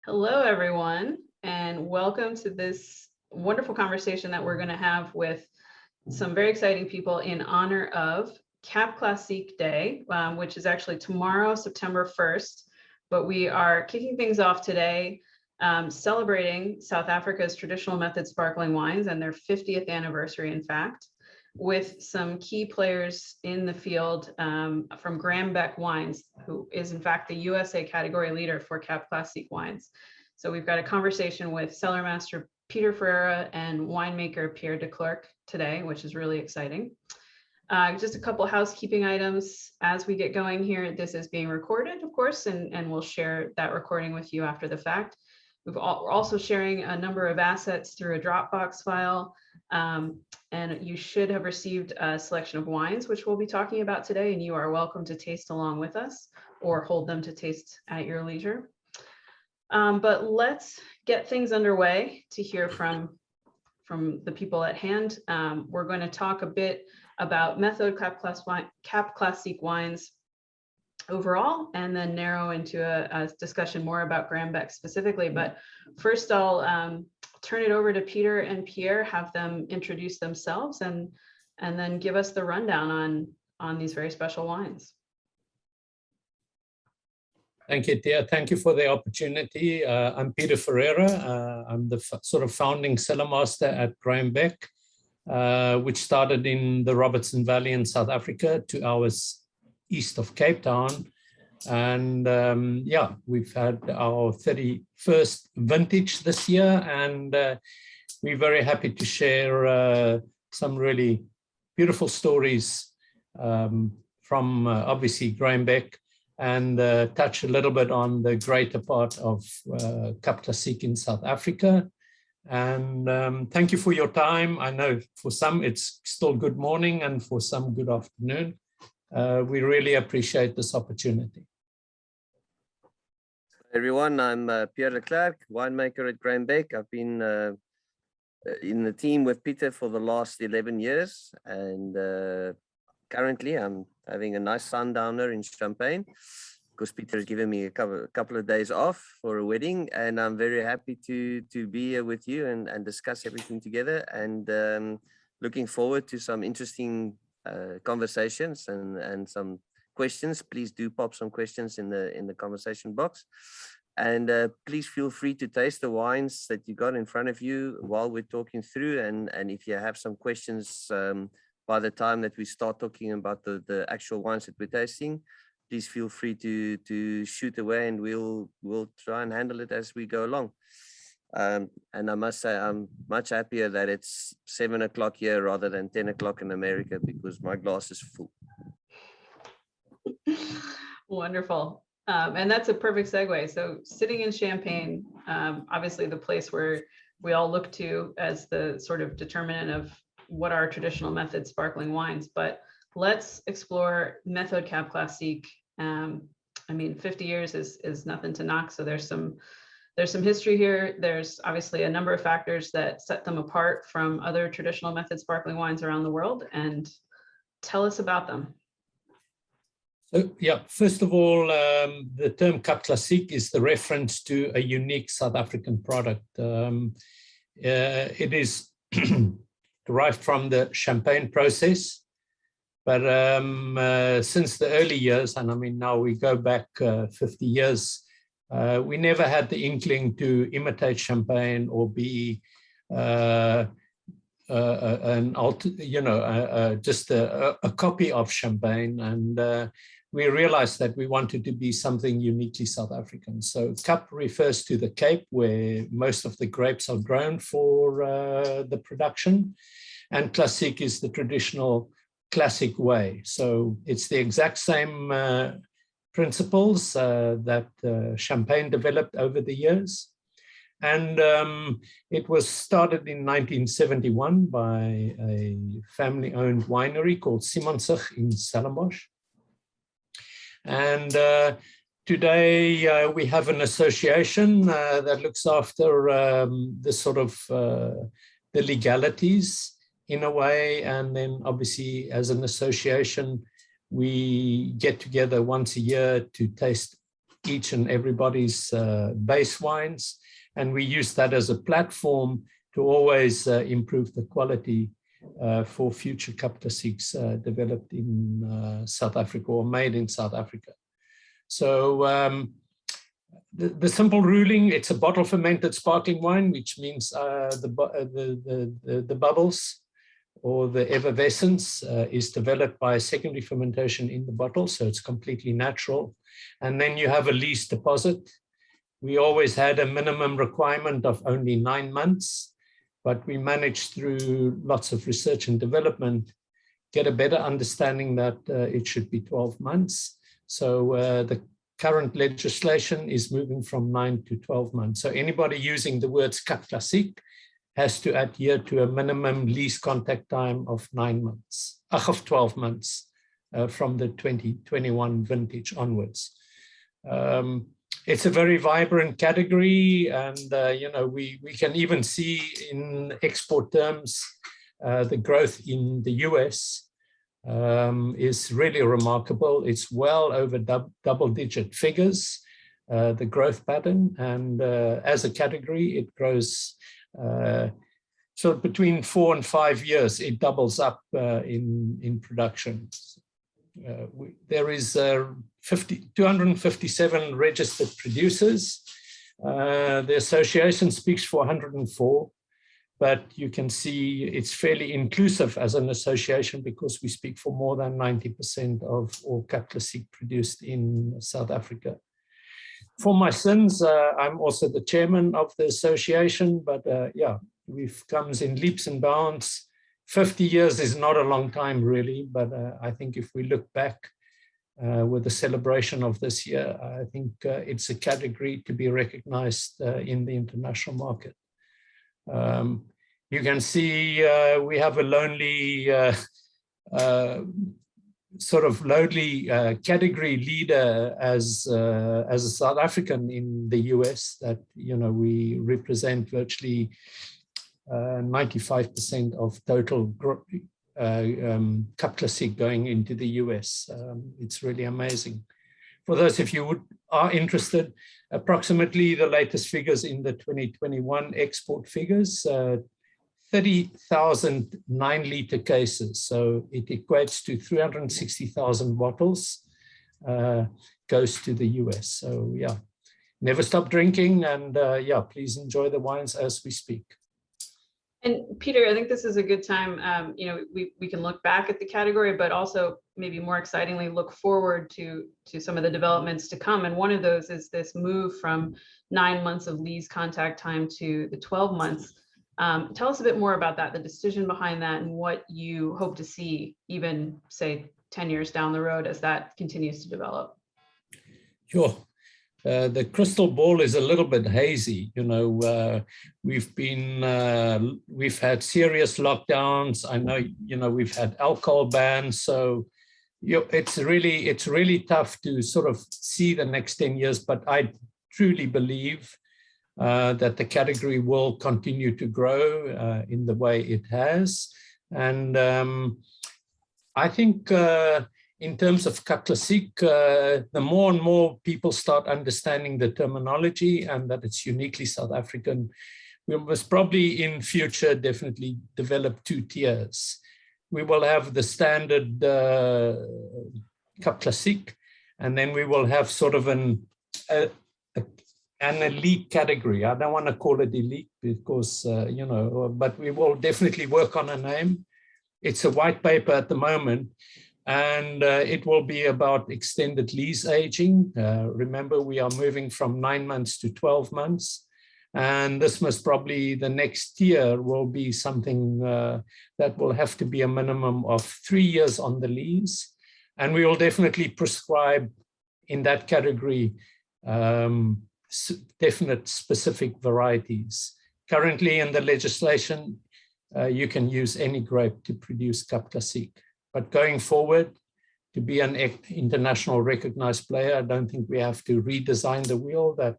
Hello, everyone, and welcome to this wonderful conversation that we're going to have with some very exciting people in honor of Cap Classique Day, which is actually tomorrow, September 1st. But we are kicking things off today, celebrating South Africa's traditional method sparkling wines and their 50th anniversary, in fact, with some key players in the field from Graham Beck Wines, who is in fact the USA category leader for Cap Classique wines. So we've got a conversation with Cellarmaster Pieter Ferreira and winemaker Pierre de Klerk today, which is really exciting. Just a couple housekeeping items as we get going here. This is being recorded, of course, and we'll share that recording with you after the fact. We're also sharing a number of assets through a Dropbox file. And you should have received a selection of wines, which we'll be talking about today, and you are welcome to taste along with us or hold them to taste at your leisure. But let's get things underway to hear from the people at hand. We're going to talk a bit about Méthode Cap Classique wines overall, and then narrow into a discussion more about Graham Beck specifically. But first, I'll turn it over to Pieter and Pierre, have them introduce themselves, and then give us the rundown on these very special wines. Thank you, Tia. Thank you for the opportunity. I'm Pieter Ferreira. I'm the sort of founding Cellarmaster at Graham Beck, which started in the Robertson Valley in South Africa, 2 hours east of Cape Town. And yeah, we've had our 31st vintage this year, and we're very happy to share some really beautiful stories from obviously Graham Beck, and touch a little bit on the greater part of Cap Classique in South Africa. And thank you for your time. I know for some it's still good morning, and for some good afternoon. We really appreciate this opportunity. Everyone, I'm Pierre de Klerk, winemaker at Graham Beck. I've been in the team with Pieter for the last 11 years, and currently I'm having a nice sundowner in Champagne because Pieter has given me a couple of days off for a wedding, and I'm very happy to be here with you and discuss everything together, and looking forward to some interesting conversations and some questions. Please do pop some questions in the conversation box, and please feel free to taste the wines that you got in front of you while we're talking through, and if you have some questions by the time that we start talking about the actual wines that we're tasting, please feel free to shoot away, and we'll try and handle it as we go along. And I must say, I'm much happier that it's 7 o'clock here rather than 10 o'clock in America, because my glass is full. Wonderful. And that's a perfect segue. So sitting in Champagne, obviously the place where we all look to as the sort of determinant of what are traditional method sparkling wines, but let's explore Méthode Cap Classique. I mean, 50 years is nothing to knock. So there's some history here. There's obviously a number of factors that set them apart from other traditional method sparkling wines around the world, and tell us about them. So, yeah, first of all, the term Cap Classique is the reference to a unique South African product. It is derived from the Champagne process, but since the early years, and I mean now we go back 50 years, we never had the inkling to imitate Champagne or be just a copy of Champagne, and we realized that we wanted to be something uniquely South African. So Cap refers to the Cape, where most of the grapes are grown for the production, and Classique is the traditional classic way. So it's the exact same principles that Champagne developed over the years. And it was started in 1971 by a family-owned winery called Simonsig in Stellenbosch. And today we have an association that looks after the sort of the legalities in a way, and then obviously as an association we get together once a year to taste each and everybody's base wines. And we use that as a platform to always improve the quality for future Cap Classiques developed in South Africa or made in South Africa. So the simple ruling, it's a bottle fermented sparkling wine, which means the bubbles or the effervescence is developed by secondary fermentation in the bottle, so it's completely natural. And then you have a lees deposit. We always had a minimum requirement of only 9 months, but we managed through lots of research and development, get a better understanding that it should be 12 months. So the current legislation is moving from 9 to 12 months. So anybody using the words Cap Classique has to adhere to a minimum lease contact time of 9 months, of 12 months from the 2021 vintage onwards. It's a very vibrant category, and you know, we can even see in export terms the growth in the US is really remarkable. It's well over double-digit figures, the growth pattern, and as a category, it grows. So between 4 and 5 years, it doubles up in production. There is 257 registered producers. The association speaks for 104, but you can see it's fairly inclusive as an association because we speak for more than 90% of all Cap Classique produced in South Africa. For my sins, I'm also the chairman of the association, but yeah, we've comes in leaps and bounds. 50 years is not a long time really, but I think if we look back with the celebration of this year, I think it's a category to be recognized in the international market. You can see we have a lonely sort of lonely category leader as a South African in the US, that, you know, we represent virtually 95% of total Cap Classique going into the US. It's really amazing. For those of you who are interested, approximately the latest figures in the 2021 export figures, 30,000 9-liter cases. So it equates to 360,000 bottles, goes to the US. So yeah, never stop drinking, and yeah, please enjoy the wines as we speak. And Pieter, I think this is a good time, you know, we can look back at the category, but also maybe more excitingly look forward to some of the developments to come. And one of those is this move from 9 months of lees contact time to the 12 months. Tell us a bit more about that, the decision behind that, and what you hope to see even, say, 10 years down the road as that continues to develop. Sure. The crystal ball is a little bit hazy. You know, we've had serious lockdowns. I know, you know, we've had alcohol bans. So, you know, it's really tough to sort of see the next 10 years, but I truly believe that the category will continue to grow in the way it has. And I think in terms of Cap Classique, the more and more people start understanding the terminology and that it's uniquely South African, we must probably in future definitely develop 2 tiers. We will have the standard Cap Classique, and then we will have sort of an elite category. I don't want to call it elite because, you know, but we will definitely work on a name. It's a white paper at the moment, and it will be about extended lease aging. Remember, we are moving from 9 months to 12 months. And this must probably, the next year will be something that will have to be a minimum of 3 years on the lease. And we will definitely prescribe in that category definite specific varieties. Currently in the legislation, you can use any grape to produce Cap Classique. But going forward, to be an international recognized player, I don't think we have to redesign the wheel that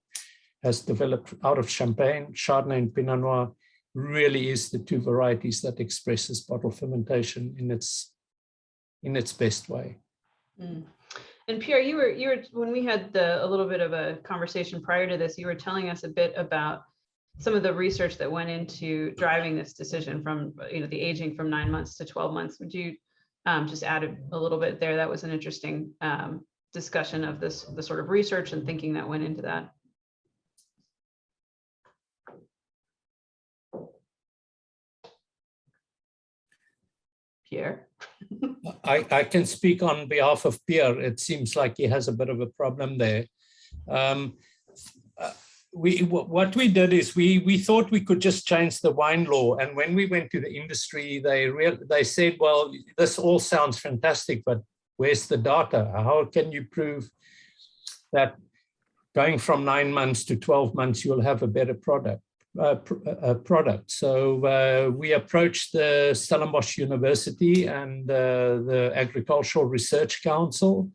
has developed out of Champagne. Chardonnay and Pinot Noir really is the 2 varieties that expresses bottle fermentation in its best way. Mm. And Pierre, you were when we had a little bit of a conversation prior to this, you were telling us a bit about some of the research that went into driving this decision from, the aging from 9 months to 12 months. Would you just add a little bit there? That was an interesting discussion of the sort of research and thinking that went into that. Pierre? I can speak on behalf of Pierre. It seems like he has a bit of a problem there. What we did is we thought we could just change the wine law. And when we went to the industry, they said, well, this all sounds fantastic, but where's the data? How can you prove that going from 9 months to 12 months, you'll have a better product? So we approached the Stellenbosch University and the Agricultural Research Council,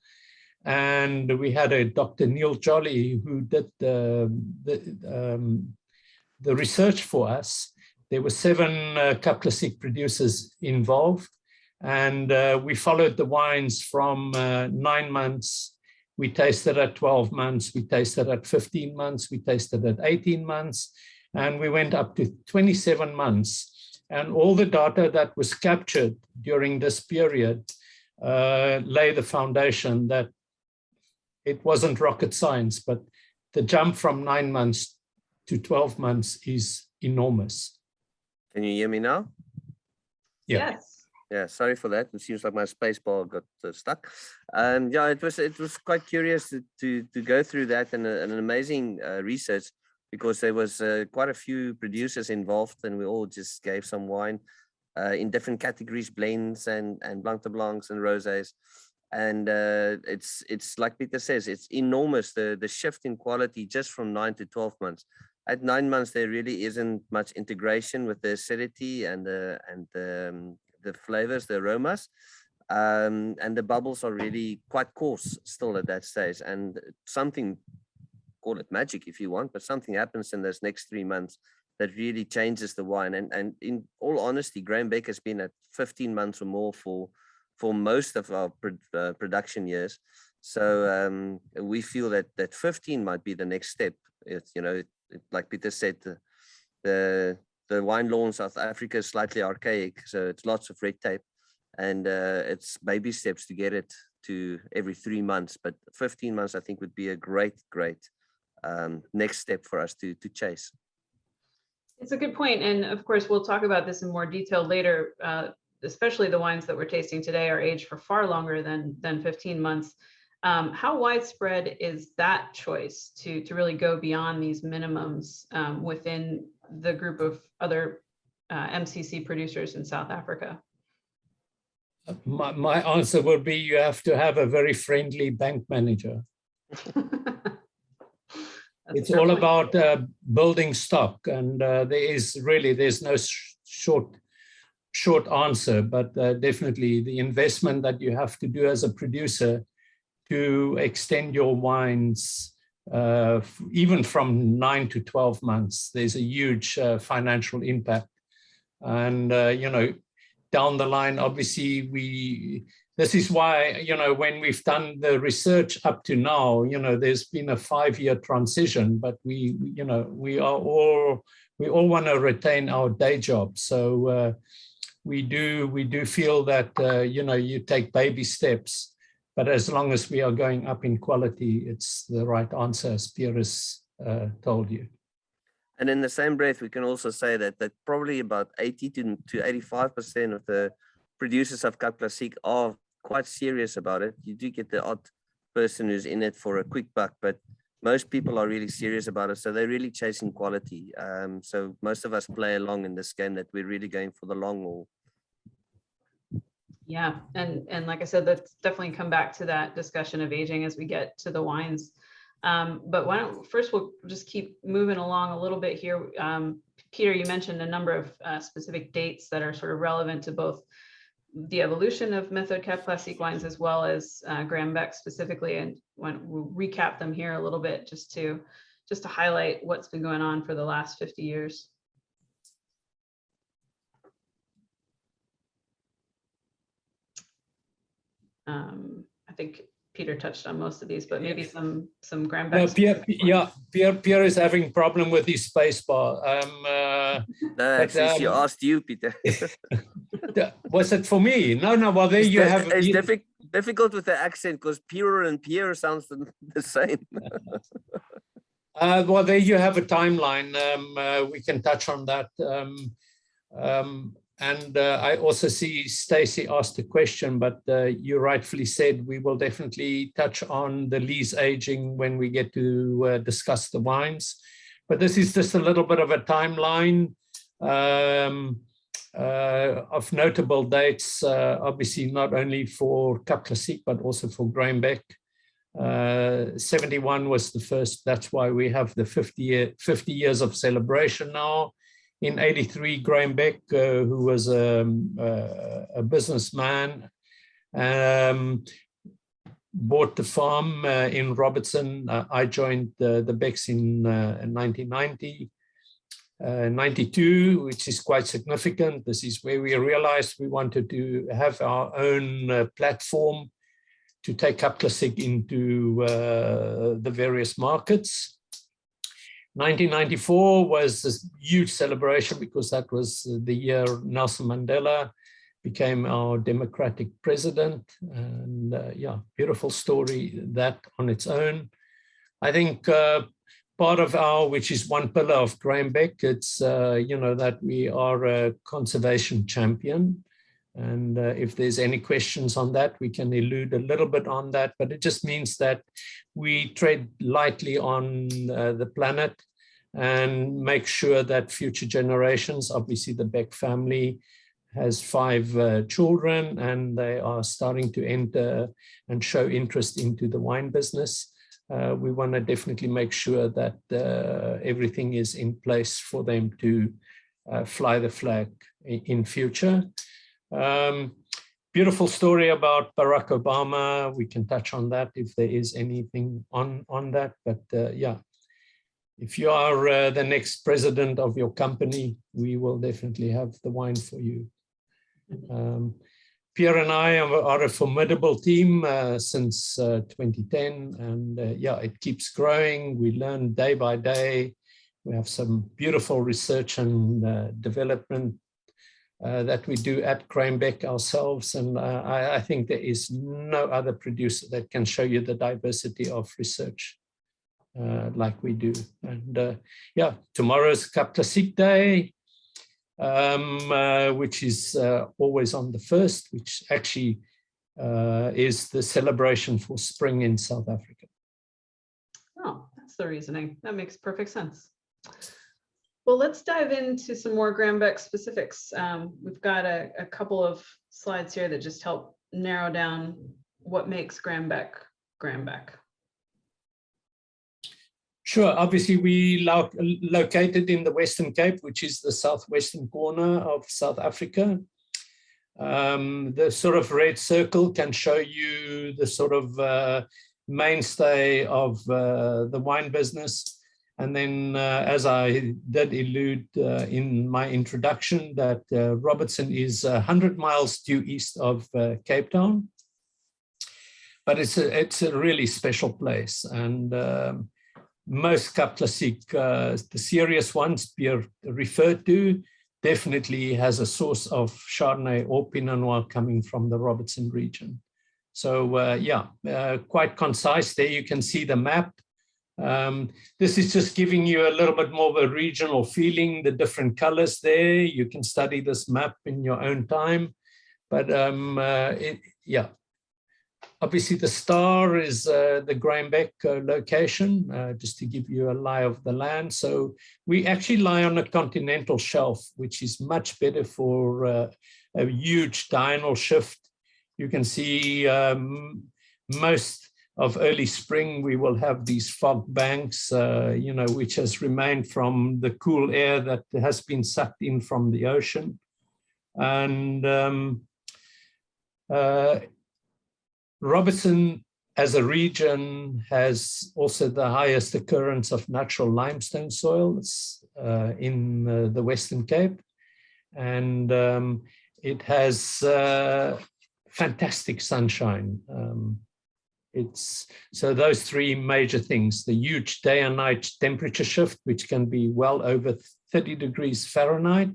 and we had a Dr. Neil Jolly who did the research for us. There were 7 Cap Classique producers involved, and we followed the wines from 9 months. We tasted at 12 months, we tasted at 15 months, we tasted at 18 months, and we went up to 27 months. And all the data that was captured during this period lay the foundation that it wasn't rocket science, but the jump from 9 months to 12 months is enormous. Can you hear me now? Yeah. Yes. Yeah, sorry for that. It seems like my space bar got stuck. Yeah, it was quite curious to go through that, and an amazing research, because there was quite a few producers involved, and we all just gave some wine in different categories, blends and Blanc de Blancs and Rosés. And it's like Pieter says, it's enormous, the shift in quality just from 9 to 12 months. At 9 months, there really isn't much integration with the acidity and the flavors, the aromas. And the bubbles are really quite coarse still at that stage. And something, call it magic if you want, but something happens in those next 3 months that really changes the wine. And in all honesty, Graham Beck has been at 15 months or more for most of our production years. So we feel that 15 might be the next step. It's, like Pieter said, the wine law in South Africa is slightly archaic, so it's lots of red tape, and it's baby steps to get it to every 3 months. But 15 months, I think, would be a great next step for us to chase. It's a good point. And of course, we'll talk about this in more detail later, especially the wines that we're tasting today are aged for far longer than 15 months. How widespread is that choice to really go beyond these minimums within the group of other MCC producers in South Africa? My answer would be you have to have a very friendly bank manager. It's all point. About building stock, and there's no short answer, but definitely the investment that you have to do as a producer to extend your wines even from 9 to 12 months, there's a huge financial impact. And down the line, obviously this is why, when we've done the research up to now, there's been a 5-year transition, but we all want to retain our day job. So we do feel that, you take baby steps, but as long as we are going up in quality, it's the right answer, as Pierre has told you. And in the same breath, we can also say that probably about 80 to 85% of the producers of Cap Classique are quite serious about it. You do get the odd person who's in it for a quick buck, but most people are really serious about it. So they're really chasing quality. So most of us play along in this game, that we're really going for the long haul. Yeah, and like I said, let's definitely come back to that discussion of aging as we get to the wines. But why don't first we'll just keep moving along a little bit here. Pieter, you mentioned a number of specific dates that are sort of relevant to both the evolution of Méthode Cap Classique wines as well as Graham Beck specifically, and we'll recap them here a little bit just to highlight what's been going on for the last 50 years. I think Peter touched on most of these, but maybe some Graham No, Beck. Pierre is having problem with his space bar. Actually, she asked you, Pieter. Was it for me? No. Well, there you have. It's difficult with the accent because Pierre and Pierre sounds the same. Well, there you have a timeline. We can touch on that. And I also see Stacy asked a question, but you rightfully said we will definitely touch on the lees aging when we get to discuss the wines. But this is just a little bit of a timeline of notable dates, obviously not only for Cap Classique, but also for Graham Beck. 71 was the first, that's why we have the 50 years of celebration now. In 83, Graham Beck, who was a businessman, bought the farm in Robertson. I joined the Becks in 1990. 92, which is quite significant. This is where we realized we wanted to have our own platform to take Cap Classique into the various markets. 1994 was this huge celebration because that was the year Nelson Mandela became our democratic president. And yeah, beautiful story that on its own. I think part of our, which is one pillar of Graham Beck, it's, you know, that we are a conservation champion. And if there's any questions on that, we can elude a little bit on that, but it just means that we tread lightly on the planet and make sure that future generations, obviously the Beck family has 5 children and they are starting to enter and show interest into the wine business. We want to definitely make sure that everything is in place for them to fly the flag in future. Beautiful story about Barack Obama. We can touch on that if there is anything on that. But yeah, if you are the next president of your company, we will definitely have the wine for you. Pierre and I are a formidable team since 2010. And yeah, it keeps growing. We learn day by day. We have some beautiful research and development that we do at Graham Beck ourselves. And I think there is no other producer that can show you the diversity of research like we do. And yeah, tomorrow's Cap Classique Day, which is always on the 1st, which actually is the celebration for spring in South Africa. Oh, that's the reasoning. That makes perfect sense. Well, let's dive into some more Graham Beck specifics. We've got a couple of slides here that just help narrow down what makes Graham Beck Graham Beck. Sure. Obviously, we located in the Western Cape, which is the southwestern corner of South Africa. The sort of red circle can show you the sort of mainstay of the wine business. And then, as I did allude in my introduction, that Robertson is 100 miles due east of Cape Town. But it's a really special place. And most Cap Classique, the serious ones Pierre referred to, definitely has a source of Chardonnay or Pinot Noir coming from the Robertson region. So yeah, quite concise. There you can see the map. This is just giving you a little bit more of a regional feeling, the different colors there. You can study this map in your own time. But yeah, obviously the star is the Graham Beck location, just to give you a lie of the land. So we actually lie on a continental shelf, which is much better for a huge diurnal shift. You can see most of early spring, we will have these fog banks, you know, which has remained from the cool air that has been sucked in from the ocean. And Robertson as a region has also the highest occurrence of natural limestone soils in the Western Cape. And it has fantastic sunshine. So those three major things: the huge day and night temperature shift, which can be well over 30 degrees Fahrenheit,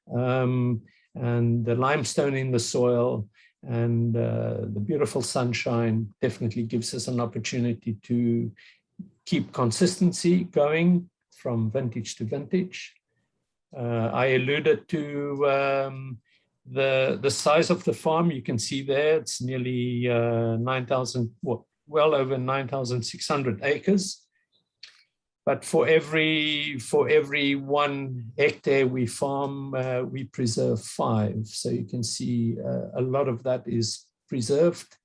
and the limestone in the soil, and the beautiful sunshine definitely gives us an opportunity to keep consistency going from vintage to vintage. I alluded to the size of the farm. You can see there, it's nearly 9,000, well over 9,600 acres. But for every 1 hectare we farm, we preserve 5. So you can see a lot of that is preserved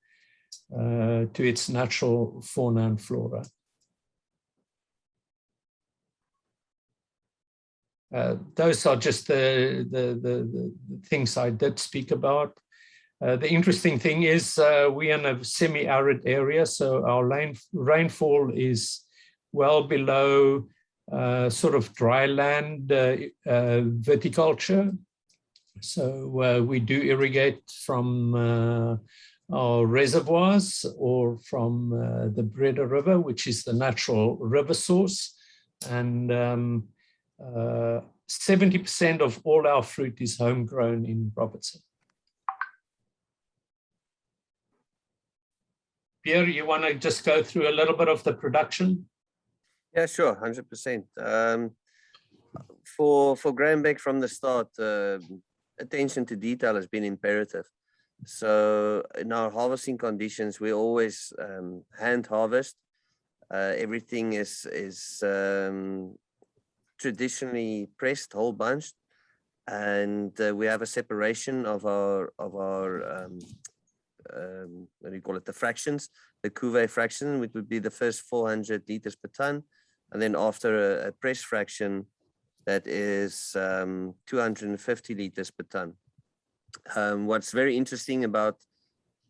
to its natural fauna and flora. Those are just the things I did speak about. The interesting thing is we're in a semi-arid area, so our rainfall is well below sort of dry land viticulture. So we do irrigate from our reservoirs or from the Breda River, which is the natural river source. And 70% of all our fruit is homegrown in Robertson. Pierre, you want to just go through a little bit of the production? Yeah, sure, 100%. For Graham Beck from the start, attention to detail has been imperative. So in our harvesting conditions, we always hand harvest. Everything is traditionally pressed, whole bunched, and we have a separation of our what do you call it, the fractions, the Cuvee fraction, which would be the first 400 liters per ton, and then after a press fraction that is 250 liters per ton. What's very interesting about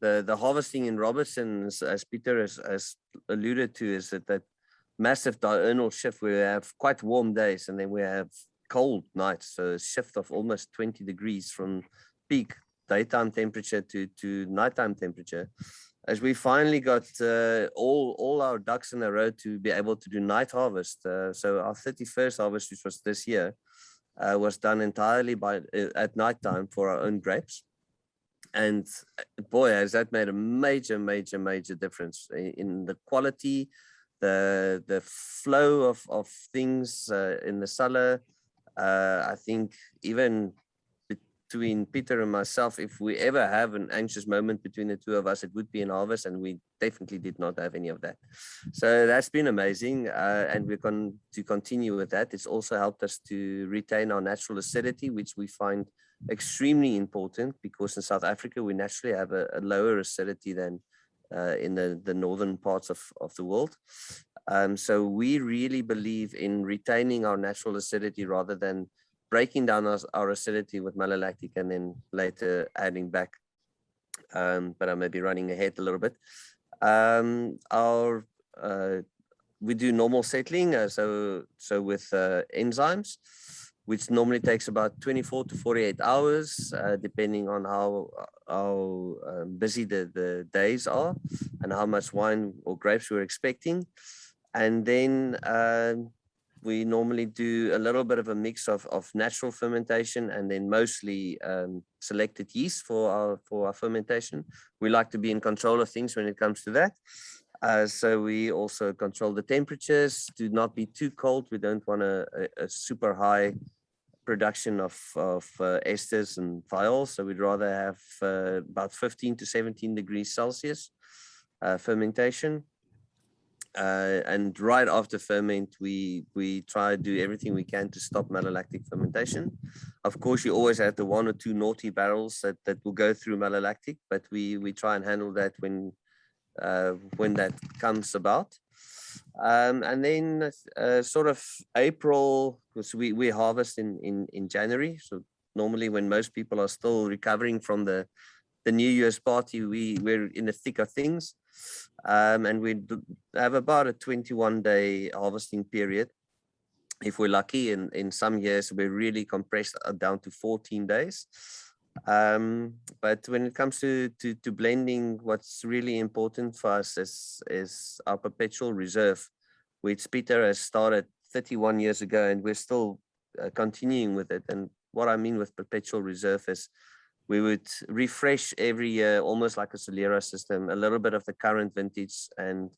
the harvesting in Robertson, as Pieter has alluded to, is that massive diurnal shift where we have quite warm days and then we have cold nights. So a shift of almost 20 degrees from peak daytime temperature to nighttime temperature. As we finally got all our ducks in a row to be able to do night harvest. So our 31st harvest, which was this year, was done entirely at nighttime for our own grapes. And boy, has that made a major, major, major difference in the quality, the flow of things in the cellar. I think even between Pieter and myself, if we ever have an anxious moment between the two of us, it would be in harvest, and we definitely did not have any of that. So that's been amazing, and we're going to continue with that. It's also helped us to retain our natural acidity, which we find extremely important, because in South Africa, we naturally have a lower acidity than in the northern parts of the world. So we really believe in retaining our natural acidity rather than breaking down our acidity with malolactic and then later adding back. But I may be running ahead a little bit. We do normal settling, so with enzymes, which normally takes about 24 to 48 hours, depending on how busy the days are and how much wine or grapes we're expecting. And then we normally do a little bit of a mix of natural fermentation and then mostly selected yeast for our fermentation. We like to be in control of things when it comes to that. So we also control the temperatures to not be too cold. We don't want a super high production of esters and thiols. So we'd rather have about 15 to 17 degrees Celsius fermentation. And right after ferment, we try to do everything we can to stop malolactic fermentation. Of course, you always have the 1 or 2 naughty barrels that will go through malolactic, but we try and handle that when that comes about. And then sort of April, because we harvest in January. So normally when most people are still recovering from the New Year's party, we're in the thick of things. And we have about a 21-day harvesting period. If we're lucky, in some years, we're really compressed down to 14 days. But when it comes to blending, what's really important for us is our perpetual reserve, which Pieter has started 31 years ago, and we're still continuing with it. And what I mean with perpetual reserve is we would refresh every year, almost like a Celera system, a little bit of the current vintage, and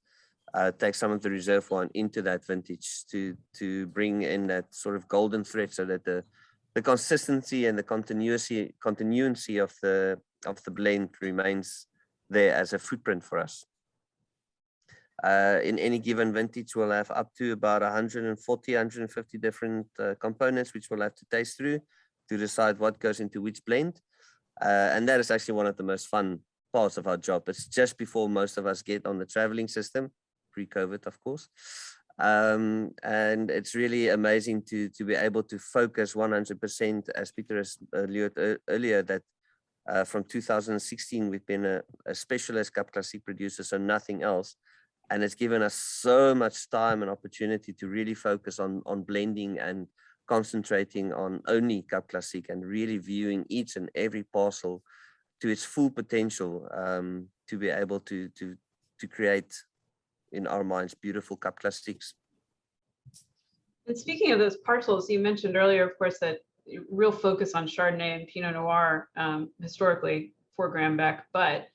take some of the reserve one into that vintage to bring in that sort of golden thread, so that the consistency and the continuity of the blend remains there as a footprint for us. In any given vintage, we'll have up to about 140, 150 different components, which we'll have to taste through to decide what goes into which blend. And that is actually one of the most fun parts of our job. It's just before most of us get on the traveling system, pre-COVID, of course. And it's really amazing to be able to focus 100%, as Pieter has alluded earlier, that from 2016, we've been a specialist Cap Classique producer, so nothing else. And it's given us so much time and opportunity to really focus on blending and concentrating on only Cap Classique, and really viewing each and every parcel to its full potential, to be able to create, in our minds, beautiful Cap Classiques. And speaking of those parcels, you mentioned earlier, of course, that real focus on Chardonnay and Pinot Noir historically for Graham Beck, but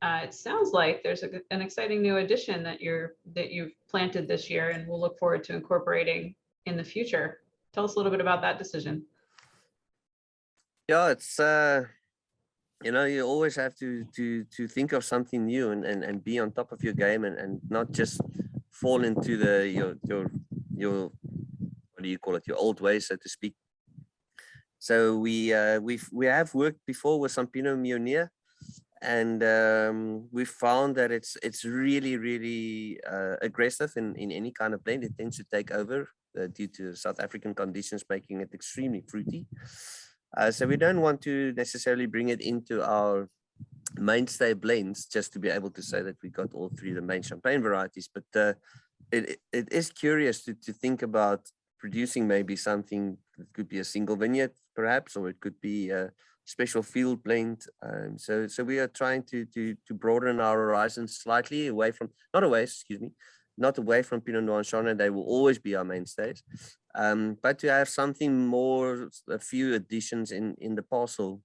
it sounds like there's an exciting new addition that you've planted this year, and we'll look forward to incorporating in the future. Tell us a little bit about that decision. Yeah, it's you know, you always have to think of something new and be on top of your game, and not just fall into your what do you call it, your old ways, so to speak. So we have worked before with some Pinot Meunier, and we found that it's really aggressive in any kind of blend. It tends to take over due to South African conditions, making it extremely fruity. So we don't want to necessarily bring it into our mainstay blends just to be able to say that we got all three of the main champagne varieties. But it is curious to think about producing maybe something that could be a single vineyard, perhaps, or it could be a special field blend. So we are trying to broaden our horizons slightly away from, not away from Pinot Noir and Chardonnay. They will always be our mainstays, but to have something more, a few additions in the parcel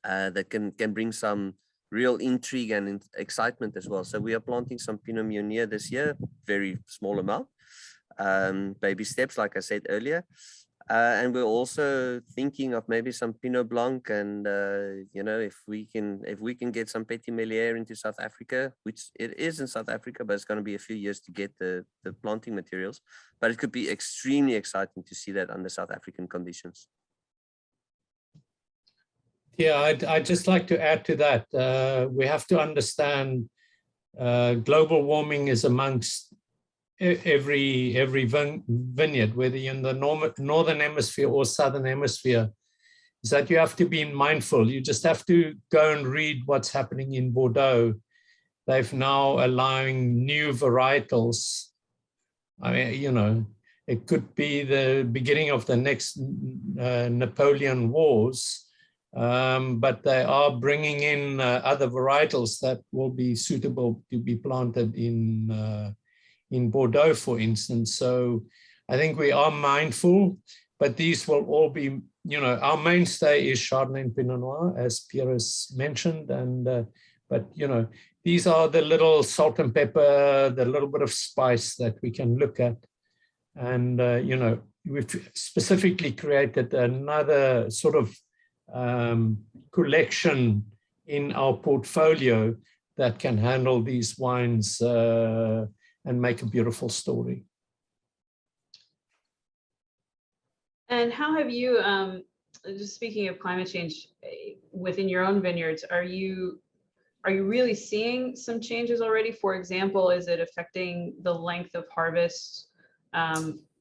that can bring some real intrigue and excitement as well. So we are planting some Pinot Meunier this year, very small amount, baby steps, like I said earlier. And we're also thinking of maybe some Pinot Blanc, and you know, if we can get some Petit Melier into South Africa, which it is in South Africa, but it's going to be a few years to get the planting materials. But it could be extremely exciting to see that under South African conditions. Yeah, I'd just like to add to that. We have to understand global warming is amongst every vineyard, whether you're in the northern hemisphere or southern hemisphere, is that you have to be mindful. You just have to go and read what's happening in Bordeaux. They've now allowing new varietals. I mean, you know, it could be the beginning of the next Napoleon Wars, but they are bringing in other varietals that will be suitable to be planted in Bordeaux, for instance. So I think we are mindful, but these will all be, you know, our mainstay is Chardonnay and Pinot Noir, as Pierre has mentioned. And but, you know, these are the little salt and pepper, the little bit of spice that we can look at. And, you know, we've specifically created another sort of collection in our portfolio that can handle these wines and make a beautiful story. And how have you, just speaking of climate change within your own vineyards, are you really seeing some changes already? For example, is it affecting the length of harvest,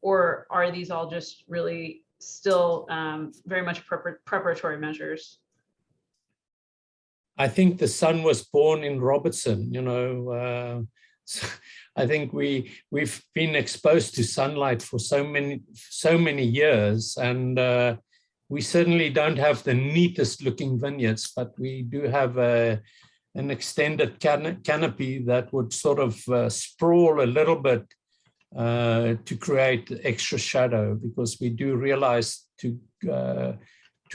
or are these all just really still very much preparatory measures? I think the sun was born in Robertson, you know. So I think we've been exposed to sunlight for so many years, and We certainly don't have the neatest looking vineyards, but we do have an extended canopy that would sort of sprawl a little bit to create extra shadow, because we do realize to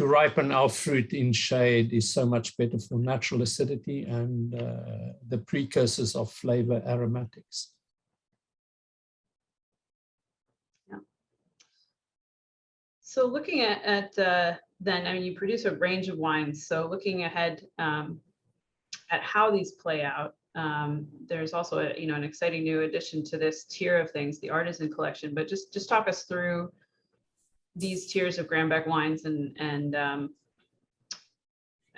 ripen our fruit in shade is so much better for natural acidity and the precursors of flavor aromatics. So looking at then, I mean, you produce a range of wines. So looking ahead at how these play out, there's also an exciting new addition to this tier of things, the Artisan Collection. But just talk us through these tiers of Graham Beck wines and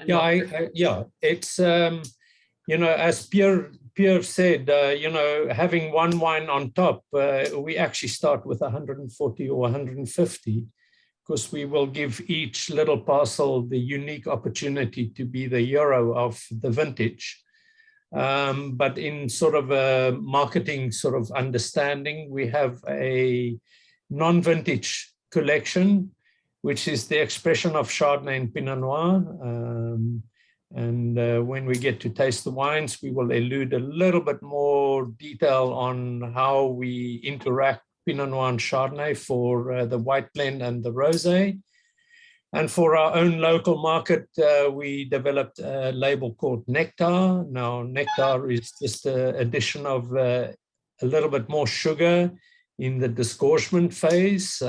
yeah, it's as Pierre said, having one wine on top, we actually start with 140 or 150, because we will give each little parcel the unique opportunity to be the hero of the vintage. But in sort of a marketing sort of understanding, we have a non-vintage collection, which is the expression of Chardonnay and Pinot Noir. When we get to taste the wines, we will allude a little bit more detail on how we interact Pinot Noir and Chardonnay for the white blend and the rosé. And for our own local market, we developed a label called Nectar. Now, Nectar is just an addition of a little bit more sugar in the disgorgement phase.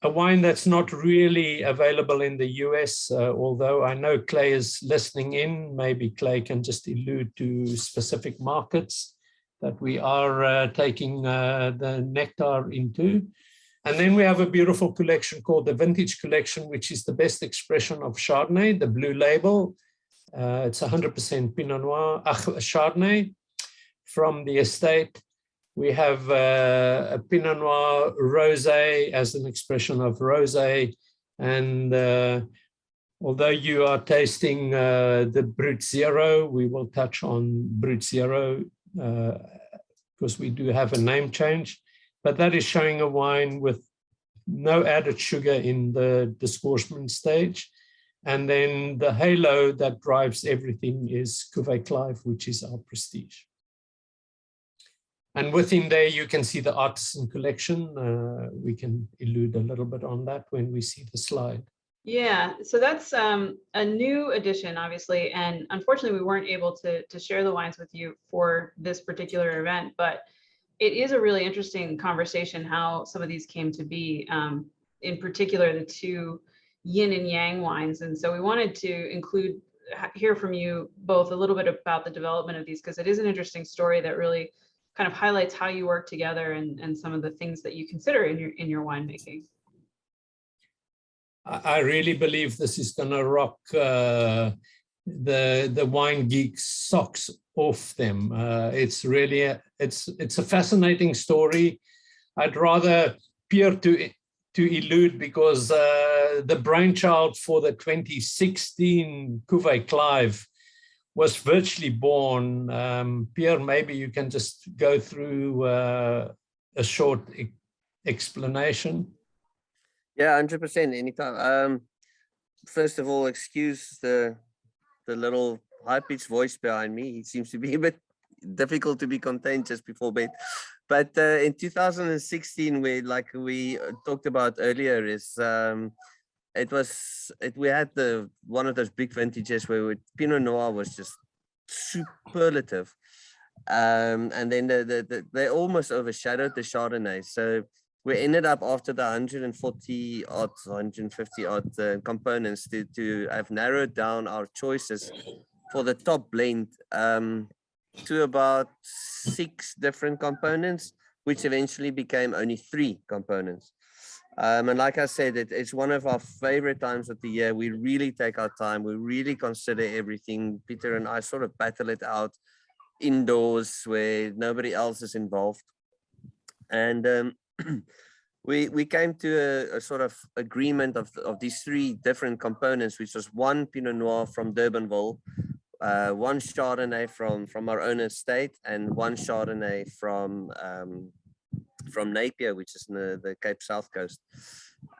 A wine that's not really available in the US, although I know Clay is listening in. Maybe Clay can just allude to specific markets that we are taking the Nectar into. And then we have a beautiful collection called the Vintage Collection, which is the best expression of Chardonnay, the blue label. It's 100% Pinot Noir, Chardonnay from the estate. We have a Pinot Noir Rosé as an expression of rosé. And although you are tasting the Brut Zero, we will touch on Brut Zero because we do have a name change. But that is showing a wine with no added sugar in the disgorgement stage. And then the halo that drives everything is Cuvee Clive, which is our prestige. And within there, you can see the Artisan Collection. We can allude a little bit on that when we see the slide. Yeah, so that's a new addition, obviously. And unfortunately, we weren't able to share the wines with you for this particular event, but it is a really interesting conversation how some of these came to be, in particular, the two yin and yang wines. And so we wanted to hear from you both a little bit about the development of these, because it is an interesting story that really kind of highlights how you work together and some of the things that you consider in your winemaking. I really believe this is going to rock the wine geeks' socks off them. It's really it's a fascinating story. I'd rather Pierre to elude, because the brainchild for the 2016 Cuvee Clive was virtually born. Pierre, maybe you can just go through a short explanation. Yeah, 100%. Anytime. First of all, excuse the little high-pitched voice behind me. He seems to be a bit difficult to be contained just before bed. But in 2016, like we talked about earlier, we had one of those big vintages where Pinot Noir was just superlative, and then they almost overshadowed the Chardonnay. So we ended up, after the 150 odd components, to have narrowed down our choices for the top blend to about 6 different components, which eventually became only 3 components. And like I said, it's one of our favorite times of the year. We really take our time. We really consider everything. Pieter and I sort of battle it out indoors where nobody else is involved. And we came to a sort of agreement of these 3 different components, which was 1 Pinot Noir from Durbanville, 1 Chardonnay from our own estate, and 1 Chardonnay from from Napier, which is in the Cape South Coast.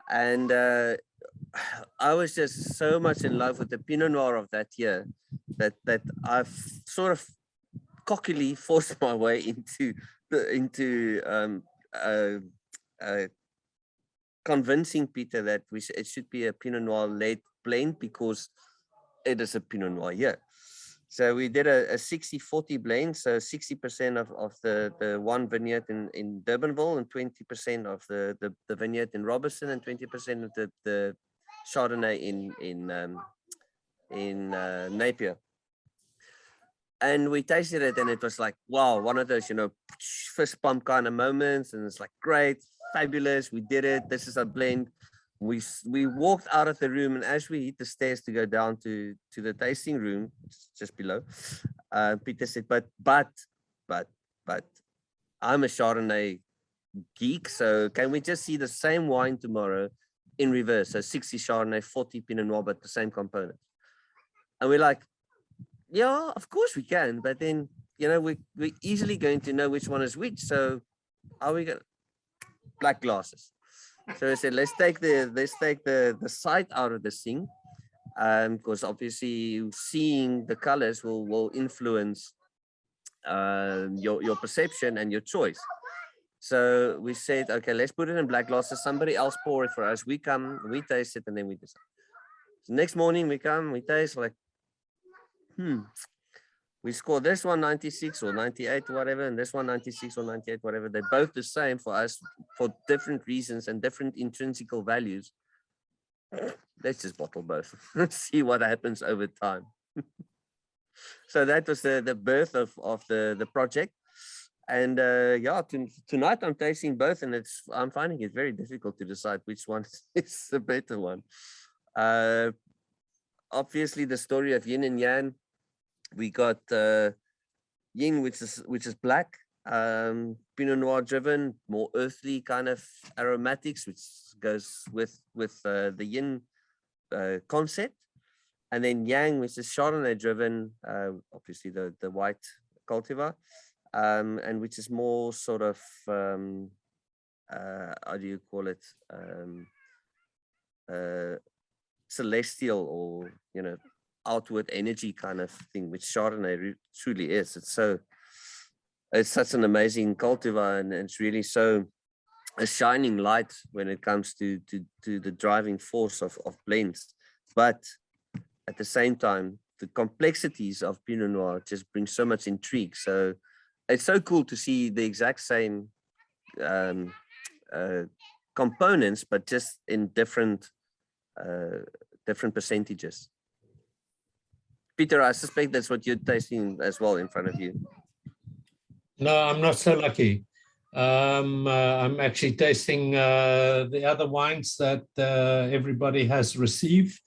And I was just so much in love with the Pinot Noir of that year that I've sort of cockily forced my way into convincing Pieter that it should be a Pinot Noir late blend because it is a Pinot Noir year. So we did a 60-40 blend, so 60% of the one vineyard in Durbanville and 20% of the vineyard in Robertson and 20% of the Chardonnay in Napier. And we tasted it and it was like, wow, one of those, fist pump kind of moments. And it's like, great, fabulous, we did it. This is a blend. We walked out of the room, and as we hit the stairs to go down to the tasting room just below, Pieter said, but I'm a Chardonnay geek, so can we just see the same wine tomorrow in reverse? So 60 Chardonnay, 40 Pinot Noir, but the same components. And we're like, yeah, of course we can, but then we're easily going to know which one is which. So are we going black glasses? So I said, let's take the sight out of this thing, because obviously seeing the colors will influence your perception and your choice. So we said, okay, let's put it in black glasses. Somebody else pour it for us. We come, we taste it, and then we decide. So next morning we come, we taste, like, we score this one 96 or 98 or whatever, and this one 96 or 98, whatever. They're both the same for us for different reasons and different intrinsical values. Let's just bottle both. See what happens over time. So that was the birth of the project. And yeah, tonight I'm tasting both, and I'm finding it very difficult to decide which one is the better one. Obviously, the story of yin and yang. We got yin, which is black, Pinot Noir driven, more earthly kind of aromatics, which goes with the yin concept, and then yang, which is Chardonnay driven, obviously the white cultivar, and which is more sort of how do you call it, celestial, or outward energy kind of thing, which Chardonnay truly is. It's such an amazing cultivar, and it's really so a shining light when it comes to the driving force of blends. But at the same time, the complexities of Pinot Noir just bring so much intrigue. So it's so cool to see the exact same components, but just in different percentages. Pieter, I suspect that's what you're tasting as well in front of you. No, I'm not so lucky. I'm actually tasting the other wines that everybody has received.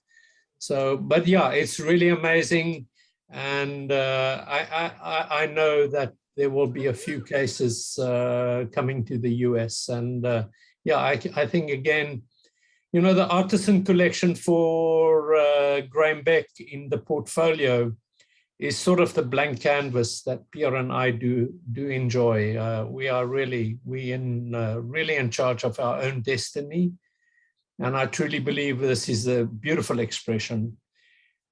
So, but yeah, it's really amazing. And I know that there will be a few cases coming to the US. And yeah, I think, again, the Artisan Collection for Graham Beck in the portfolio is sort of the blank canvas that Pierre and I do enjoy. We are really in charge of our own destiny. And I truly believe this is a beautiful expression.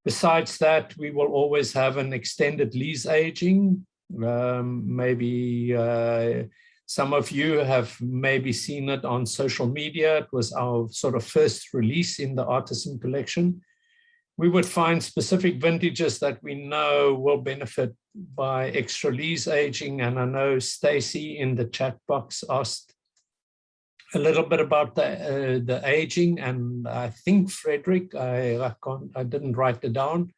Besides that, we will always have an extended lease aging. Maybe some of you have maybe seen it on social media. It was our sort of first release in the Artisan Collection. We would find specific vintages that we know will benefit by extra lease aging. And I know Stacy in the chat box asked a little bit about the aging, and I think Frederick, I didn't write it down,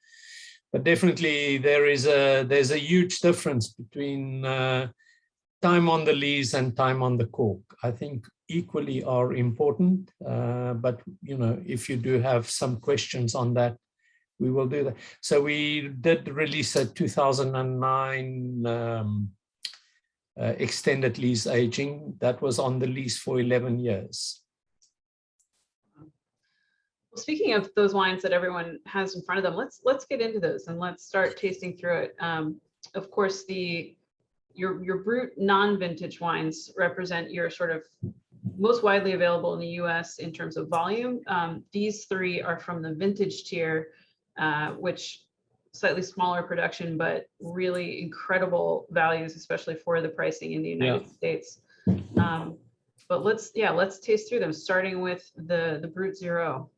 but definitely there's a huge difference between time on the lees and time on the cork. I think equally are important, but if you do have some questions on that, we will do that. So we did release a 2009 extended lease aging that was on the lease for 11 years. Well, speaking of those wines that everyone has in front of them, let's get into those and let's start tasting through it. Of course, the your Brut non-vintage wines represent your sort of most widely available in the US in terms of volume. These three are from the vintage tier, which slightly smaller production, but really incredible values, especially for the pricing in the United States. But let's taste through them, starting with the Brut Zero.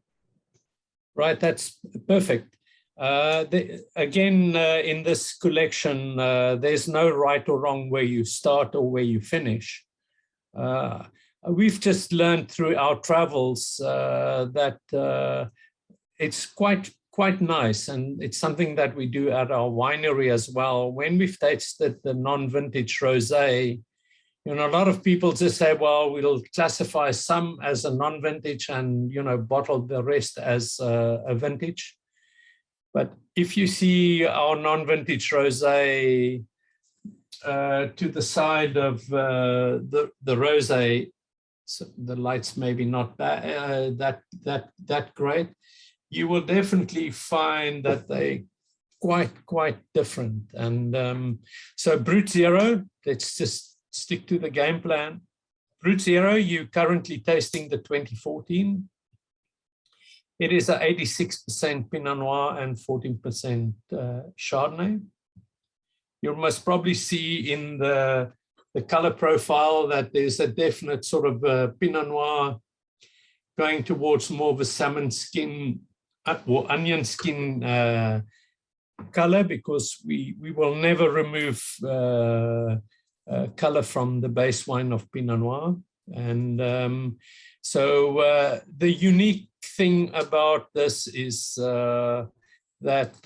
Right, that's perfect. Again, in this collection, there's no right or wrong where you start or where you finish. We've just learned through our travels that it's quite nice, and it's something that we do at our winery as well. When we've tasted the non-vintage rosé, you know, a lot of people just say, well, we'll classify some as a non-vintage and, you know, bottle the rest as a vintage. But if you see our non-vintage rosé to the side of the rosé, so the light's maybe not that great, you will definitely find that they quite different. And so Brut Zero, let's just stick to the game plan. Brut Zero, you're currently tasting the 2014. It is an 86% Pinot Noir and 14% Chardonnay. You must probably see in the color profile that there's a definite sort of Pinot Noir going towards more of a salmon skin or onion skin color, because we will never remove color from the base wine of Pinot Noir. And so the unique thing about this is that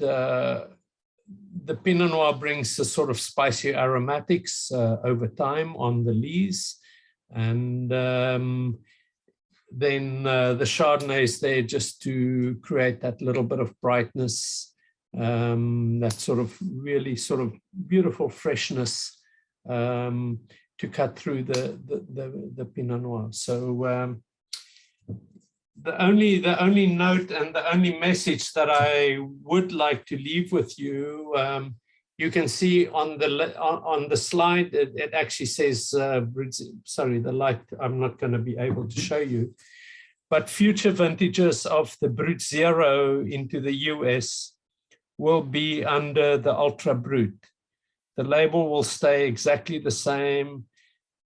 the Pinot Noir brings a sort of spicy aromatics over time on the lees, and then the Chardonnay is there just to create that little bit of brightness, that sort of really sort of beautiful freshness to cut through the Pinot Noir. So the only note and the only message that I would like to leave with you, you can see on the slide, it actually says, sorry, the light, I'm not going to be able to show you, but future vintages of the Brut Zero into the US will be under the Ultra Brut. The label will stay exactly the same.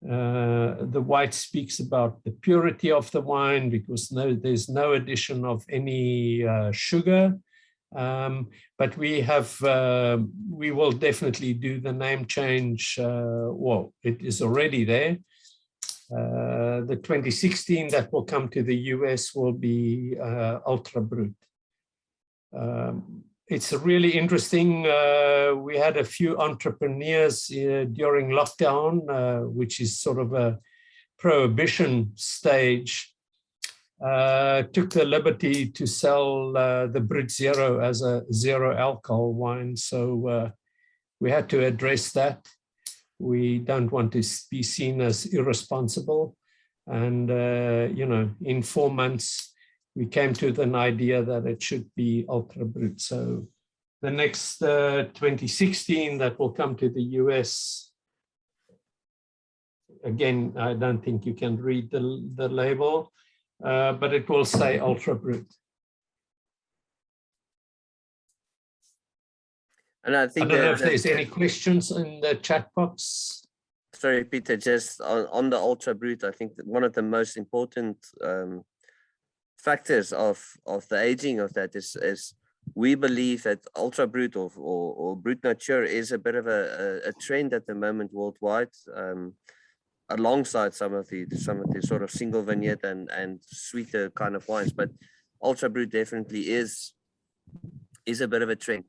The white speaks about the purity of the wine, because there's no addition of any sugar. But we will definitely do the name change. Well, it is already there. The 2016 that will come to the US will be Ultra Brut. It's really interesting. We had a few entrepreneurs during lockdown, which is sort of a prohibition stage, took the liberty to sell the Brut Zero as a zero alcohol wine. So we had to address that. We don't want to be seen as irresponsible. And, you know, in 4 months, we came to an idea that it should be Ultra Brut. So the next 2016 that will come to the US, again, I don't think you can read the label, but it will say Ultra Brut. And I don't know if there's any questions in the chat box. Sorry, Pieter, just on the Ultra Brut, I think that one of the most important factors of the aging of that is we believe that Ultra Brut or Brut Nature is a bit of a trend at the moment worldwide, alongside some of the sort of single vineyard and sweeter kind of wines. But Ultra Brut definitely is a bit of a trend.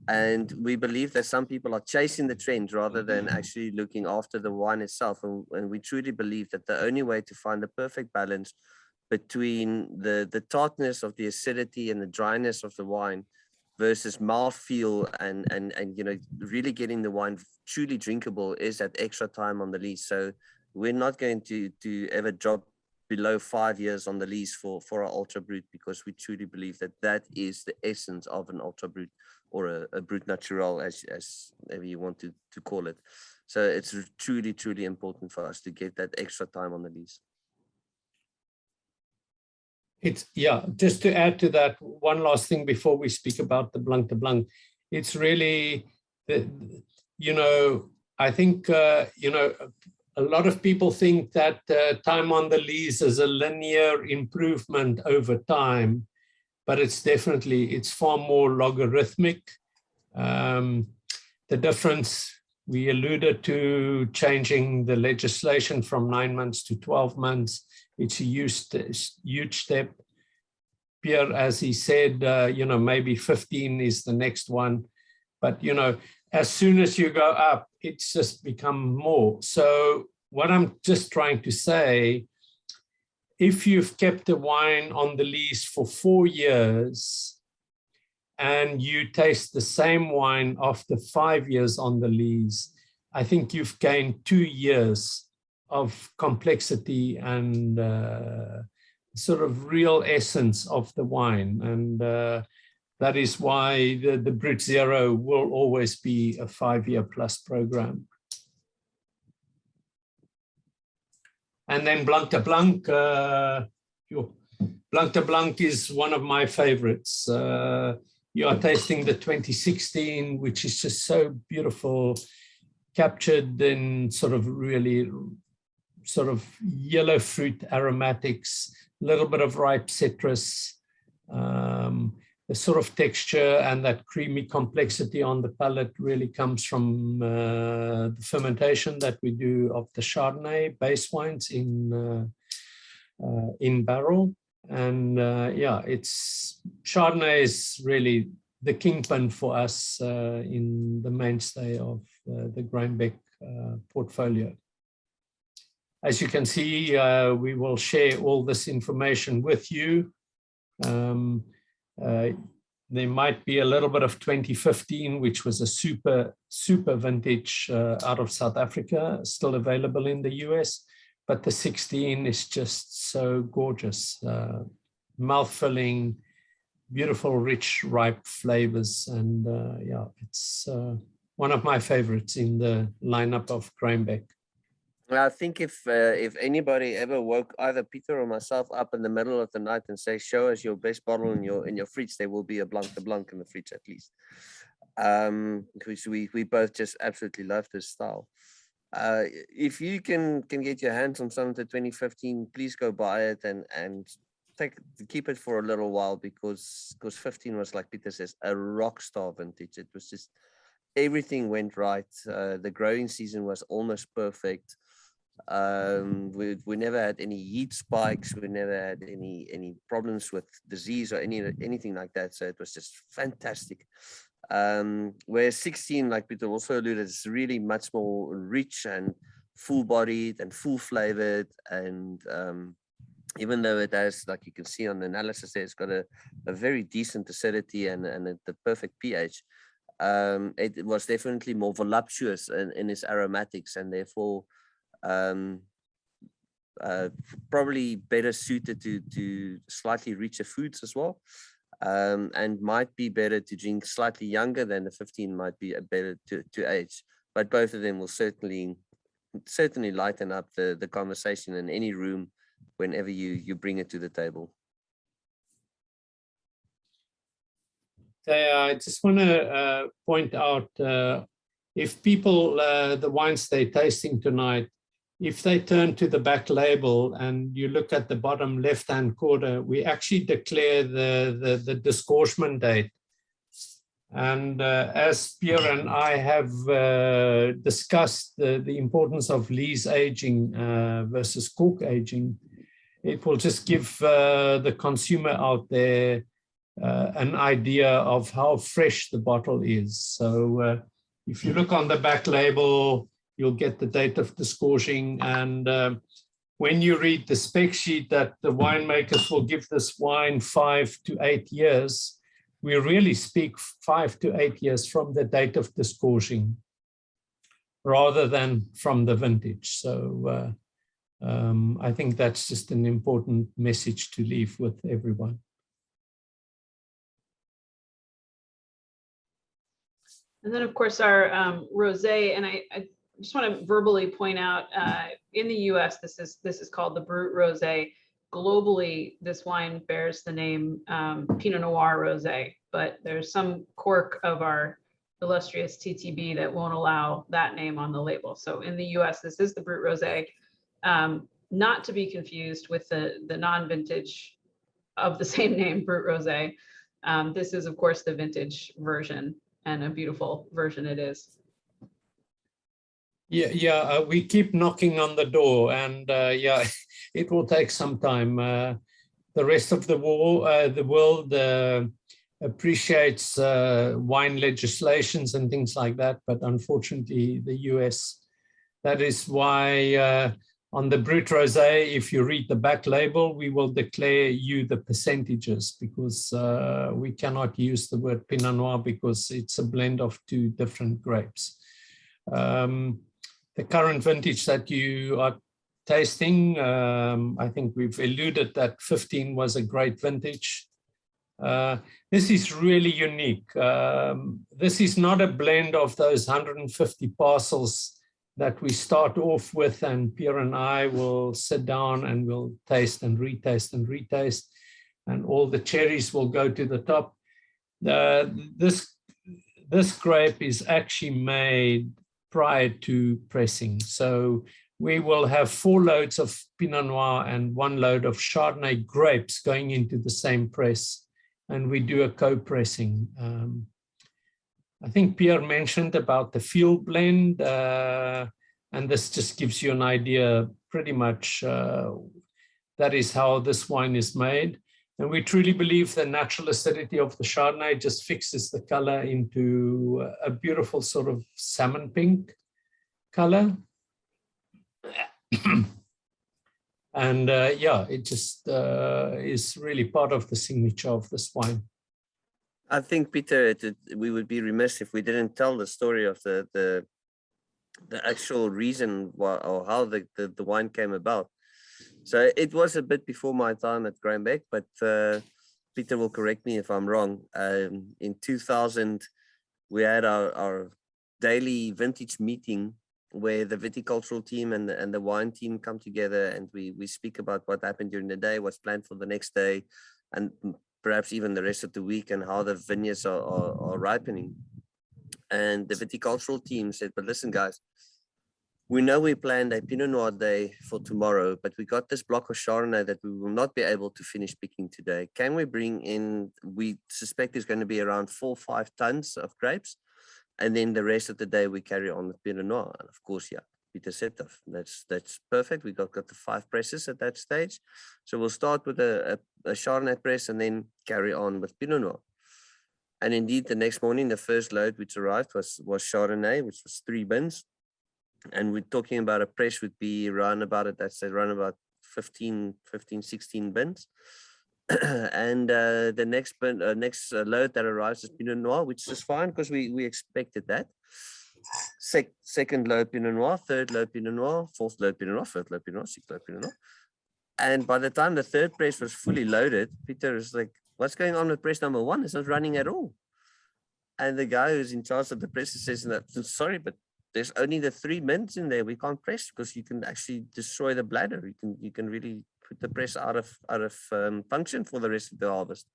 And we believe that some people are chasing the trend rather than actually looking after the wine itself. And we truly believe that the only way to find the perfect balance between the tartness of the acidity and the dryness of the wine versus mouthfeel and you know, really getting the wine truly drinkable is that extra time on the lees. So we're not going to ever drop below 5 years on the lease for our Ultra Brut, because we truly believe that that is the essence of an Ultra Brut, or a Brut Natural, as maybe you want to call it. So it's truly, truly important for us to get that extra time on the lease. Just to add to that, one last thing before we speak about the Blanc de Blanc, it's really, I think, a lot of people think that time on the lease is a linear improvement over time, but it's far more logarithmic. The difference, we alluded to changing the legislation from 9 months to 12 months. It's a huge step. Pierre, as he said, maybe 15 is the next one. But, as soon as you go up, it's just become more. So what I'm just trying to say, if you've kept the wine on the lease for 4 years and you taste the same wine after 5 years on the lease, I think you've gained 2 years of complexity and sort of real essence of the wine. And that is why the Brut Zero will always be a 5-year plus program. And then Blanc de Blanc. Blanc de Blanc is one of my favorites. You are tasting the 2016, which is just so beautiful, captured in sort of really sort of yellow fruit aromatics, a little bit of ripe citrus, the sort of texture and that creamy complexity on the palate really comes from the fermentation that we do of the Chardonnay base wines in barrel. And Chardonnay is really the kingpin for us in the mainstay of the Graham Beck portfolio. As you can see, we will share all this information with you. There might be a little bit of 2015, which was a super vintage out of South Africa, still available in the US. But the 16 is just so gorgeous, mouth-filling, beautiful, rich, ripe flavors. And it's one of my favorites in the lineup of Graham Beck. I think if anybody ever woke either Pieter or myself up in the middle of the night and say, show us your best bottle in your fridge, there will be a Blanc de Blanc in the fridge at least. Because we both just absolutely love this style. If you can get your hands on some of the 2015, please go buy it and keep it for a little while, because 15 was, like Pieter says, a rock star vintage. It was just, everything went right. The growing season was almost perfect. We never had any heat spikes. We never had any problems with disease or anything like that. So it was just fantastic. Where 16, like Pieter also alluded, is really much more rich and full-bodied and full-flavored. And even though it has, like you can see on the analysis there, it's got a very decent acidity and the perfect pH. It was definitely more voluptuous in its aromatics, and therefore probably better suited to slightly richer foods as well, and might be better to drink slightly younger than the 15 might be better to age. But both of them will certainly lighten up the conversation in any room whenever you bring it to the table. I just want to point out, if people, the wines they're tasting tonight, if they turn to the back label and you look at the bottom left-hand corner, we actually declare the disgorgement date. And as Pierre and I have discussed the importance of lees aging versus cork aging, it will just give the consumer out there an idea of how fresh the bottle is. So if you look on the back label, you'll get the date of disgorging. And when you read the spec sheet that the winemakers will give this wine 5 to 8 years, we really speak 5 to 8 years from the date of disgorging rather than from the vintage. So I think that's just an important message to leave with everyone. And then, of course, our rosé, and I just want to verbally point out, in the U.S., this is called the Brut Rosé. Globally, this wine bears the name Pinot Noir Rosé, but there's some quirk of our illustrious TTB that won't allow that name on the label. So in the U.S., this is the Brut Rosé, not to be confused with the non-vintage of the same name, Brut Rosé. This is, of course, the vintage version, and a beautiful version it is. Yeah, we keep knocking on the door, and yeah, it will take some time. The rest of the world appreciates wine legislations and things like that, but unfortunately, the US, that is why on the Brut Rosé, if you read the back label, we will declare you the percentages, because we cannot use the word Pinot Noir because it's a blend of two different grapes. The current vintage that you are tasting, I think we've alluded that 15 was a great vintage. This is really unique. This is not a blend of those 150 parcels that we start off with, and Pierre and I will sit down and we'll taste and retaste and retaste, and all the cherries will go to the top. This grape is actually made prior to pressing. So we will have 4 loads of Pinot Noir and 1 load of Chardonnay grapes going into the same press, and we do a co-pressing. I think Pierre mentioned about the field blend, and this just gives you an idea pretty much that is how this wine is made. And we truly believe the natural acidity of the Chardonnay just fixes the color into a beautiful sort of salmon pink color. And yeah, it just is really part of the signature of this wine. I think, Pieter, we would be remiss if we didn't tell the story of the actual reason why, or how the wine came about. So it was a bit before my time at Graham Beck, but Pieter will correct me if I'm wrong. In 2000, we had our daily vintage meeting where the viticultural team and the wine team come together, and we speak about what happened during the day, what's planned for the next day, and perhaps even the rest of the week, and how the vineyards are ripening. And the viticultural team said, but listen, guys, we know we planned a Pinot Noir day for tomorrow, but we got this block of Chardonnay that we will not be able to finish picking today. Can we bring in, we suspect there's going to be around 4 or 5 tons of grapes, and then the rest of the day we carry on with Pinot Noir. And of course, yeah, Pieter said that's perfect. We got the 5 presses at that stage. So we'll start with a Chardonnay press and then carry on with Pinot Noir. And indeed, the next morning, the first load which arrived was Chardonnay, which was 3 bins. And we're talking about a press would be around about 15, 16 bins. And the next load that arrives is Pinot Noir, which is fine because we expected that. Second load Pinot Noir, third load Pinot Noir, fourth load Pinot Noir, fifth load Pinot Noir, sixth load Pinot Noir. And by the time the third press was fully loaded, Pieter is like, what's going on with press number 1? It's not running at all. And the guy who's in charge of the press says, sorry, but there's only the 3 mints in there. We can't press because you can actually destroy the bladder. You can really put the press out of function for the rest of the harvest.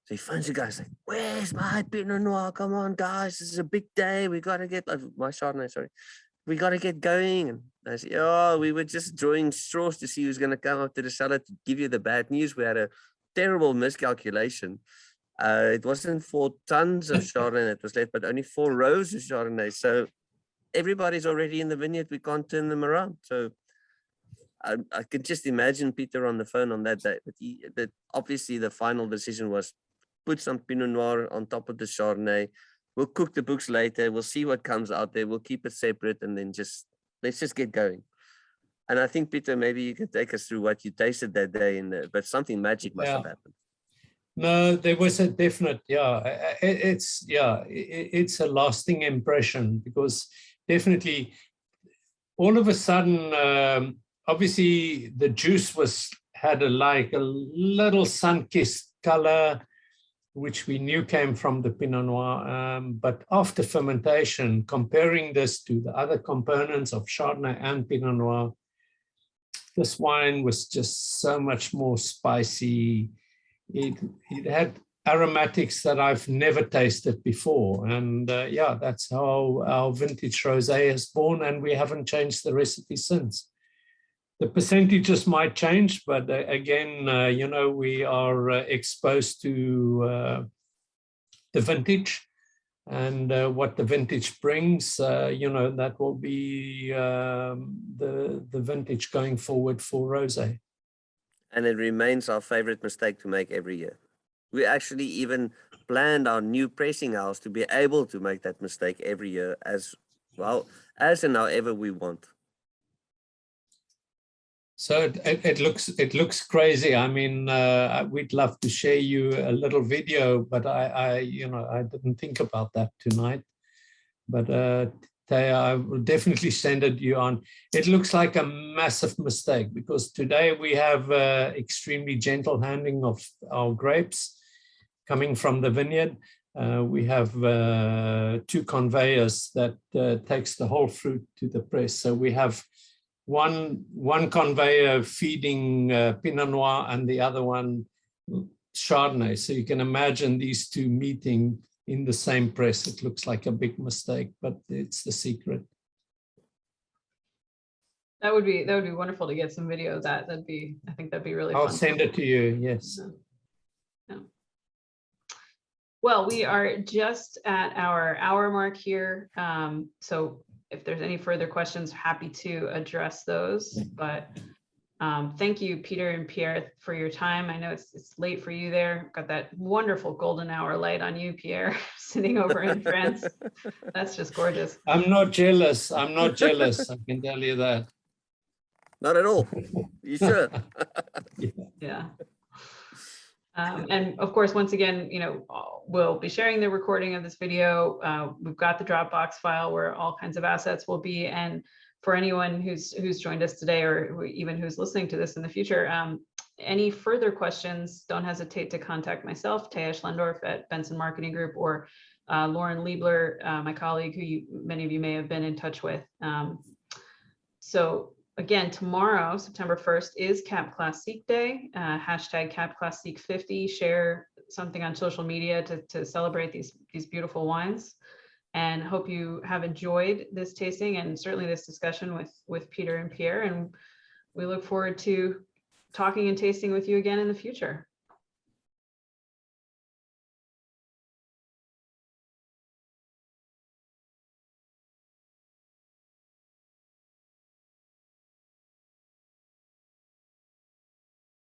So he phones the guys like, where's my Pinot Noir? Come on, guys, this is a big day. We got to get, my Chardonnay, sorry. We got to get going. And I said, oh, we were just drawing straws to see who's going to come up to the cellar to give you the bad news. We had a terrible miscalculation. It wasn't 4 tons of Chardonnay that was left, but only 4 rows of Chardonnay. So everybody's already in the vineyard. We can't turn them around. So I could just imagine Pieter on the phone on that day. But obviously the final decision was put some Pinot Noir on top of the Chardonnay. We'll cook the books later. We'll see what comes out there. We'll keep it separate and then let's just get going. And I think, Pieter, maybe you can take us through what you tasted that day, but something magic must have happened. No, there was a definite, it's a lasting impression, because definitely all of a sudden obviously the juice had like a little sun-kissed color, which we knew came from the Pinot Noir. But after fermentation, comparing this to the other components of Chardonnay and Pinot Noir, this wine was just so much more spicy. It had aromatics that I've never tasted before. And yeah, that's how our vintage rosé is born, and we haven't changed the recipe since. The percentages might change, but again, you know, we are exposed to the vintage, and what the vintage brings, you know, that will be the vintage going forward for rosé. And it remains our favorite mistake to make every year. We actually even planned our new pressing house to be able to make that mistake every year as well as and however we want. So it looks crazy. I mean, we'd love to share you a little video, but I you know, I didn't think about that tonight. But Taya, I will definitely send it you on. It looks like a massive mistake because today we have extremely gentle handling of our grapes coming from the vineyard. We have 2 conveyors that takes the whole fruit to the press. So we have one conveyor feeding Pinot Noir and the other one Chardonnay. So you can imagine these 2 meeting in the same press. It looks like a big mistake, but it's the secret. That would be wonderful to get some video of that. I think that'd be really fun. I'll send it to you, yes. Yeah. Well, we are just at our hour mark here. So if there's any further questions, happy to address those. But thank you, Pieter and Pierre, for your time. I know it's late for you there. Got that wonderful golden hour light on you, Pierre, sitting over in France. That's just gorgeous. I'm not jealous. I'm not jealous. I can tell you that. Not at all. You should. Yeah. And of course, once again, you know, we'll be sharing the recording of this video. We've got the Dropbox file where all kinds of assets will be. And for anyone who's joined us today, or even who's listening to this in the future, any further questions, don't hesitate to contact myself, Taya Schlendorf at Benson Marketing Group, or Lauren Liebler, my colleague, who many of you may have been in touch with. So again, tomorrow, September 1st, is Cap Classique Day. Hashtag Cap Classique 50. Share something on social media to celebrate these beautiful wines. And hope you have enjoyed this tasting and certainly this discussion with Pieter and Pierre. And we look forward to talking and tasting with you again in the future.